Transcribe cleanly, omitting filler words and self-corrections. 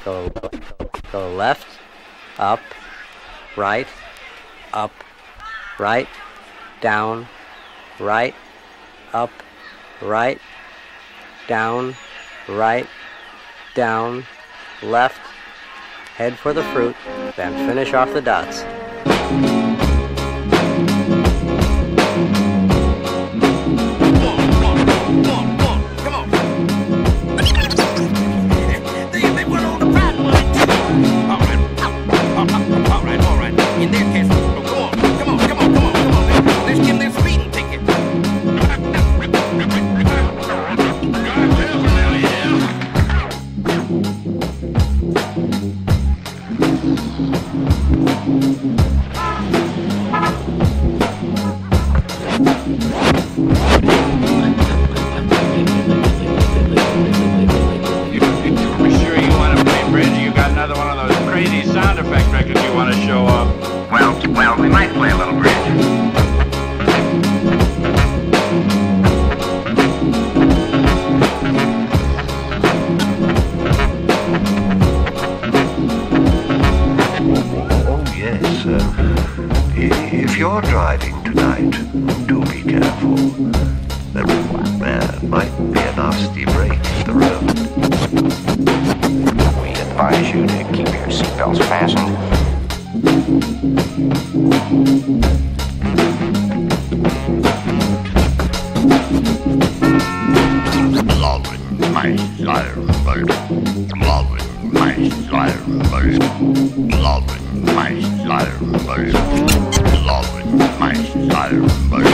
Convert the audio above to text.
Go left, up, right, down, right, up, right, down, left, head for the fruit, then finish off the dots. Well, we might play a little bridge. Oh, yes. If you're driving tonight, do be careful. There might be a nasty break in the road. We advise you to keep your seatbelts fastened. Loving my slumber, loving my slumber, loving my slumber, loving my slumber.